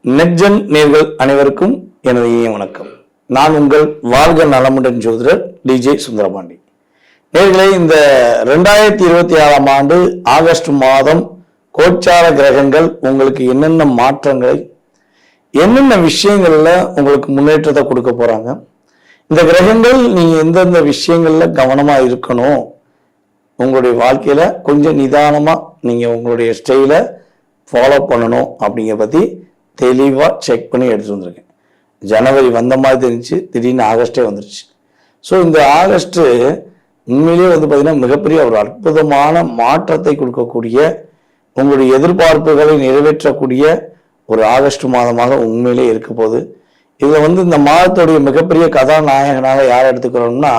நெட்ஜென் நேர்கள் அனைவருக்கும் எனது இனிய வணக்கம். நான் உங்கள் வாழ்க நலமுடன் ஜோதிடர் டிஜே சுந்தரபாண்டி. நேர்களே, இந்த 2026ஆம் ஆண்டு ஆகஸ்ட் மாதம் கோச்சார கிரகங்கள் உங்களுக்கு என்னென்ன மாற்றங்களை, என்னென்ன விஷயங்கள்ல உங்களுக்கு முன்னேற்றத்தை கொடுக்க போறாங்க, இந்த கிரகங்கள் நீங்க எந்தெந்த விஷயங்கள்ல கவனமா இருக்கணும், உங்களுடைய வாழ்க்கையில கொஞ்சம் நிதானமா நீங்க உங்களுடைய ஸ்டைலை ஃபாலோ பண்ணணும் அப்படிங்கிற பத்தி தெளிவா செக் பண்ணி எடுத்துட்டு வந்திருக்கேன். ஜனவரி வந்த மாதிரி தெரிஞ்சு திடீர்னு ஆகஸ்டே வந்துருச்சு. ஸோ இந்த ஆகஸ்ட் உண்மையிலேயே பார்த்தீங்கன்னா மிகப்பெரிய ஒரு அற்புதமான மாற்றத்தை கொடுக்கக்கூடிய, உங்களுடைய எதிர்பார்ப்புகளை நிறைவேற்றக்கூடிய ஒரு ஆகஸ்ட் மாதமாக உண்மையிலே இருக்க போகுது. இதில் இந்த மாதத்துடைய மிகப்பெரிய கதாநாயகனாக யாரை எடுத்துக்கிறோம்னா,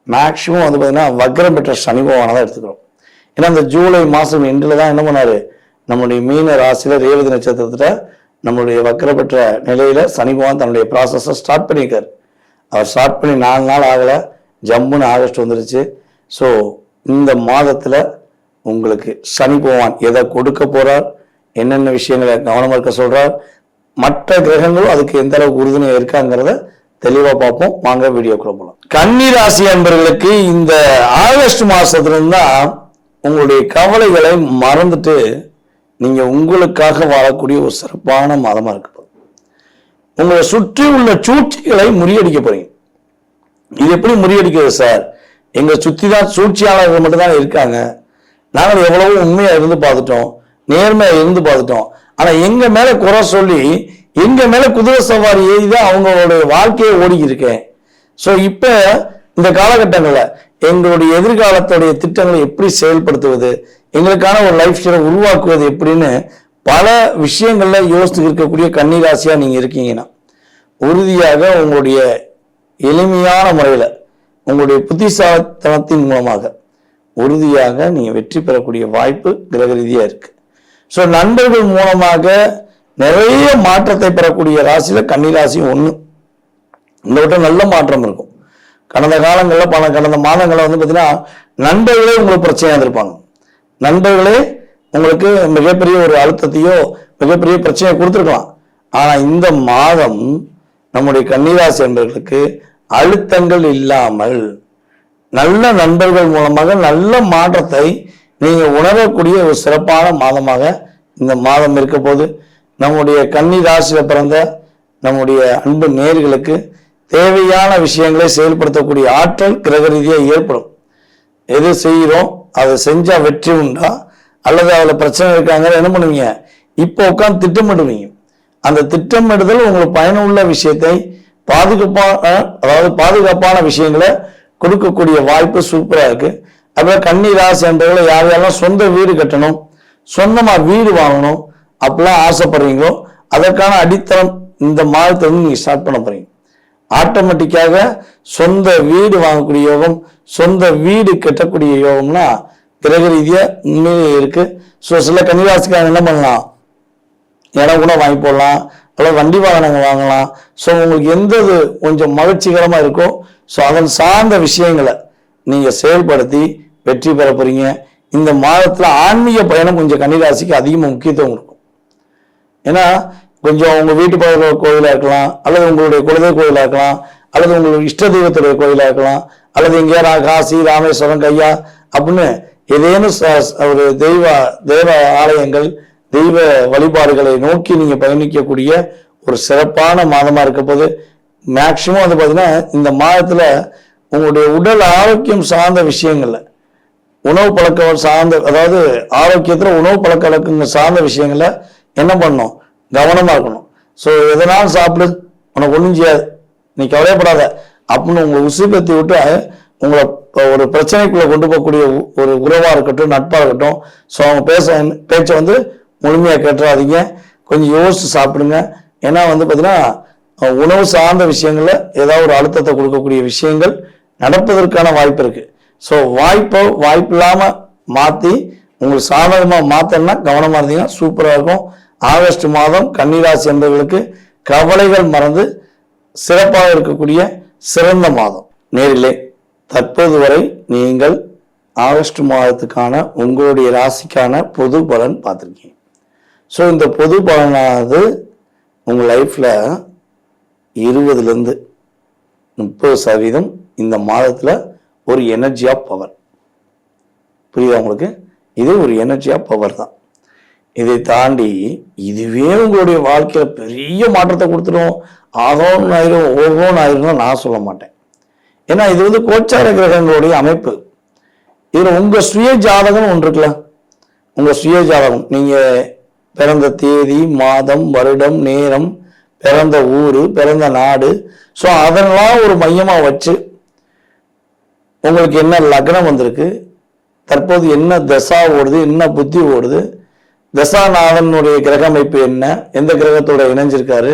மேக்சிமம் பார்த்தீங்கன்னா வக்ரம் பெற்ற சனி பகவானை தான் எடுத்துக்கிறோம். ஏன்னா இந்த ஜூலை மாதம் எண்டில் தான் என்ன பண்ணாரு, நம்முடைய மீன ராசியில ரேவதி நட்சத்திரத்துல நம்மளுடைய வக்ர பெற்ற நிலையில சனி பகவான் தன்னுடைய ப்ராசஸை ஸ்டார்ட் பண்ணியிருக்காரு. அவர் ஸ்டார்ட் பண்ணி 4 நாள் ஆகலை, ஜம்முன்னு ஆகஸ்ட் வந்துருச்சு. ஸோ இந்த மாதத்துல உங்களுக்கு சனி பகவான் எதை கொடுக்க போறார், என்னென்ன விஷயங்களை கவனமா இருக்க சொல்றார், மற்ற கிரகங்களும் அதுக்கு எந்த அளவுக்கு உறுதுணையா இருக்காங்கிறத தெளிவா பார்ப்போம். வாங்க வீடியோக்குள்ள போகலாம். கன்னி ராசி அன்பர்களுக்கு இந்த ஆகஸ்ட் மாசத்துல இருந்தா உங்களுடைய கவலைகளை மறந்துட்டு நீங்க உங்களுக்காக வாழக்கூடிய ஒரு சிறப்பான மாதமா இருக்க போகுது. உங்களை சுற்றி உள்ள சூழ்ச்சிகளை முறியடிக்க போறீங்க. இது எப்படி முறியடிக்கிறது சார்? எங்க சுத்தி தான் சூழ்ச்சியாளர்கள் மட்டும்தான் இருக்காங்க. நாங்கள் எவ்வளவோ உண்மையா இருந்து பார்த்துட்டோம், நேர்மையா இருந்து பார்த்துட்டோம். ஆனா எங்க மேல குறை சொல்லி எங்க மேல குதிரை சவாரி ஏறிதான் அவங்களுடைய வாழ்க்கையை ஓடி இருக்கேன். ஸோ இப்ப இந்த காலகட்டங்கள்ல எங்களுடைய எதிர்காலத்துடைய திட்டங்களை எப்படி செயல்படுத்துவது, எங்களுக்கான ஒரு லைஃப் ஸ்டைலை உருவாக்குவது எப்படின்னு பல விஷயங்கள்ல யோசித்து இருக்கக்கூடிய கன்னிராசியா நீங்க இருக்கீங்கன்னா, உறுதியாக உங்களுடைய எளிமையான முறையில உங்களுடைய புத்திசாலித்தனத்தின் மூலமாக உறுதியாக நீங்க வெற்றி பெறக்கூடிய வாய்ப்பு கிரக ரீதியா இருக்கு. ஸோ நண்பர்கள் மூலமாக நிறைய மாற்றத்தை பெறக்கூடிய ராசியில கன்னிராசியும் ஒண்ணு. இந்த விட்ட நல்ல மாற்றம் இருக்கும். கடந்த காலங்களில் கடந்த மாதங்களில் பார்த்தீங்கன்னா நண்பர்களே உங்களுக்கு பிரச்சனையாக இருந்திருப்பாங்க. நண்பர்களே உங்களுக்கு மிகப்பெரிய ஒரு அழுத்தத்தையோ மிகப்பெரிய பிரச்சனையை கொடுத்துருக்கலாம். ஆனா இந்த மாதம் நம்முடைய கன்னிராசி நண்பர்களுக்கு அழுத்தங்கள் இல்லாமல் நல்ல நண்பர்கள் மூலமாக நல்ல மாற்றத்தை நீங்க உணரக்கூடிய ஒரு சிறப்பான மாதமாக இந்த மாதம் இருக்க போது, நம்முடைய கன்னிராசியில பிறந்த நம்முடைய அன்பு நேயர்களுக்கு தேவையான விஷயங்களை செயல்படுத்தக்கூடிய ஆற்றல் கிரக ரீதியாக ஏற்படும். எது செய்கிறோம் அதை செஞ்சா வெற்றி உண்டா அல்லது அதுல பிரச்சனை இருக்காங்க என்ன பண்ணுவீங்க, இப்போ உட்காந்து திட்டமிடுவீங்க. அந்த திட்டமிடுதல் உங்களுக்கு பயனுள்ள விஷயத்தை பாதுகாப்பான விஷயங்களை கொடுக்கக்கூடிய வாய்ப்பு சூப்பரா இருக்கு. அப்புறம் கன்னி ராசி என்பவர்களை யார் யாரெல்லாம் சொந்த வீடு கட்டணும், சொந்தமா வீடு வாங்கணும் அப்படிலாம் ஆசைப்படுறீங்களோ அதற்கான அடித்தளம் இந்த மாதத்துல நீங்க ஸ்டார்ட் பண்ண போறீங்க. ஆட்டோமேட்டிக்காக சொந்த வீடு வாங்கக்கூடிய யோகம், சொந்த வீடு கட்டக்கூடிய யோகம்னா கிரக ரீதியா உண்மையிலே இருக்கு. ஸோ சில கன்னிராசிக்காரங்க என்ன பண்ணலாம், இடம் கூட வாங்கி போடலாம், அல்லது வண்டி வாகனங்கள் வாங்கலாம். ஸோ உங்களுக்கு எந்த கொஞ்சம் மகிழ்ச்சிகரமா இருக்கோ ஸோ அதன் சார்ந்த விஷயங்களை நீங்க செயல்படுத்தி வெற்றி பெற போறீங்க. இந்த மாதத்துல ஆன்மீக பயணம் கொஞ்சம் கன்னிராசிக்கு அதிகமாக முக்கியத்துவம் இருக்கும். ஏன்னா கொஞ்சம் உங்க வீட்டு பக்கத்துல கோயிலா இருக்கலாம், அல்லது உங்களுடைய குலதெய்வ கோயிலா இருக்கலாம், அல்லது உங்களுடைய இஷ்ட தெய்வத்துடைய கோயிலா இருக்கலாம், அல்லது எங்கேயா காசி ராமேஸ்வரம் கையா அப்படின்னு ஏதேனும் ஒரு தெய்வ ஆலயங்கள் தெய்வ வழிபாடுகளை நோக்கி நீங்க பயணிக்கக்கூடிய ஒரு சிறப்பான மாதமா இருக்க போது, மேக்சிமம் பாத்தீங்கன்னா இந்த மாதத்துல உங்களுடைய உடல் ஆரோக்கியம் சார்ந்த விஷயங்கள்ல, உணவு பழக்க சார்ந்த, அதாவது ஆரோக்கியத்துல உணவு பழக்க வழக்கங்கள் சார்ந்த விஷயங்கள்ல என்ன பண்ணணும், கவனமா இருக்கணும். ஸோ எதனாலும் சாப்பிடு, உனக்கு ஒன்றும் செய்யாது, நீ கவலைப்படாத அப்படின்னு உங்களை உசுப்பத்தி விட்டு உங்களை ஒரு பிரச்சனைக்குள்ள கொண்டு போகக்கூடிய ஒரு உறவா இருக்கட்டும், நட்பா இருக்கட்டும். ஸோ அவங்க பேச்சை முழுமையா கேட்டுறாதீங்க, கொஞ்சம் யோசிச்சு சாப்பிடுங்க. ஏன்னா பார்த்தீங்கன்னா உணவு சார்ந்த விஷயங்கள்ல ஏதாவது ஒரு அழுத்தத்தை கொடுக்கக்கூடிய விஷயங்கள் நடப்பதற்கான வாய்ப்பு இருக்கு. ஸோ வாய்ப்பு இல்லாம மாத்தி உங்களுக்கு சாதகமா மாத்தனா கவனமா இருந்தீங்கன்னா சூப்பரா இருக்கும். ஆகஸ்ட் மாதம் கன்னிராசி என்பவர்களுக்கு கவலைகள் மறந்து சிறப்பாக இருக்கக்கூடிய சிறந்த மாதம். நேரிலே தற்போது வரை நீங்கள் ஆகஸ்ட் மாதத்துக்கான உங்களுடைய ராசிக்கான பொது பலன் பார்த்துருக்கீங்க. ஸோ இந்த பொது பலனானது உங்கள் லைஃப்பில் 20% 30% இந்த மாதத்தில் ஒரு எனர்ஜி ஆஃப் பவர். புரியுதா உங்களுக்கு? இது ஒரு எனர்ஜி ஆஃப் பவர் தான். இதை தாண்டி இதுவே உங்களுடைய வாழ்க்கையில் பெரிய மாற்றத்தை கொடுத்துடும், ஆகோன்னு ஆயிரும் ஓகோன்னு ஆயிரும்னா நான் சொல்ல மாட்டேன். ஏன்னா இது வந்து கோச்சார கிரகங்களுடைய அமைப்பு. இதில் உங்கள் சுய ஜாதகம் ஒன்று இருக்குல்ல, உங்கள் சுய ஜாதகம், நீங்கள் பிறந்த தேதி, மாதம், வருடம், நேரம், பிறந்த ஊர், பிறந்த நாடு, ஸோ அதெல்லாம் ஒரு மையமாக வச்சு உங்களுக்கு என்ன லக்னம் வந்திருக்கு, தற்போது என்ன தசா ஓடுது, என்ன புத்தி ஓடுது, தசாநாதனுடைய கிரக அமைப்பு என்ன, எந்த கிரகத்தோட இணைஞ்சிருக்காரு,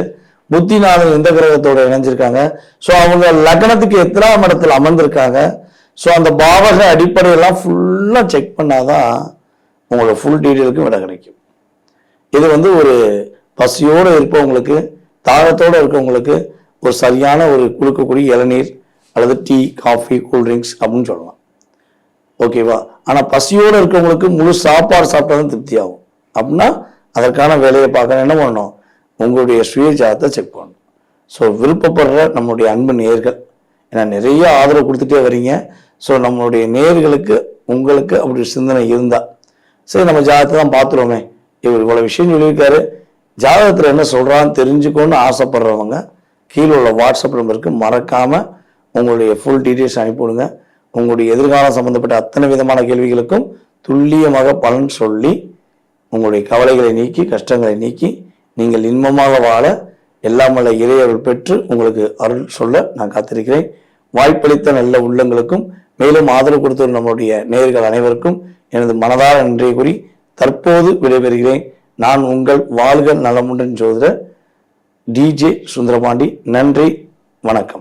புத்திநாதன் எந்த கிரகத்தோட இணைஞ்சிருக்காங்க, ஸோ அவங்க லக்னத்துக்கு எத்தனாம் இடத்துல அமர்ந்திருக்காங்க, ஸோ அந்த பாவக அடிப்படையெல்லாம் ஃபுல்லாக செக் பண்ணாதான் உங்களோட ஃபுல் டீட்டெயிலுக்கும் விட கிடைக்கும். இது வந்து ஒரு பசியோடு இருப்பவங்களுக்கு, தாகத்தோடு இருக்கவங்களுக்கு ஒரு சரியான ஒரு கொடுக்கக்கூடிய இளநீர் அல்லது டீ, காஃபி, கூல்ட்ரிங்க்ஸ் அப்படின்னு சொல்லலாம். ஓகேவா? ஆனால் பசியோடு இருக்கவங்களுக்கு முழு சாப்பாடு சாப்பிட்டா தான் திருப்தி ஆகும். அப்படின்னா அதற்கான வேலையை பார்க்க என்ன பண்ணணும்? உங்களுடைய சுய ஜாதகத்தை செக் பண்ணணும். ஸோ விருப்பப்படுற நம்மளுடைய அன்பு நேயர்கள், ஏன்னா நிறைய ஆதரவு கொடுத்துட்டே வரீங்க. ஸோ நம்மளுடைய நேயர்களுக்கு உங்களுக்கு அப்படி சிந்தனை இருந்தால், சரி நம்ம ஜாதகத்தை தான் பார்த்துருவோமே, இவர் இவ்வளோ விஷயம் சொல்லியிருக்காரு, ஜாதகத்தில் என்ன சொல்கிறான்னு தெரிஞ்சுக்கணும்னு ஆசைப்படுறவங்க கீழே உள்ள வாட்ஸ்அப் நம்பருக்கு மறக்காமல் உங்களுடைய ஃபுல் டீட்டெயில்ஸ் அனுப்பிவிடுங்க. உங்களுடைய எதிர்காலம் சம்பந்தப்பட்ட அத்தனை விதமான கேள்விகளுக்கும் துல்லியமாக பலன் சொல்லி உங்களுடைய கவலைகளை நீக்கி, கஷ்டங்களை நீக்கி, நீங்கள் இன்பமாக வாழ எல்லாமல்ல இறையருள் பெற்று உங்களுக்கு அருள் சொல்ல நான் காத்திருக்கிறேன். வாய்ப்பளித்த நல்ல உள்ளங்களுக்கும் மேலும் ஆதரவு கொடுத்த நம்முடைய நேயர்கள் அனைவருக்கும் எனது மனதார நன்றியை கூறி தற்போது விடைபெறுகிறேன். நான் உங்கள் வாழ்க நலமுடன் ஜோதிடர் டிஜே சுந்தரபாண்டி. நன்றி, வணக்கம்.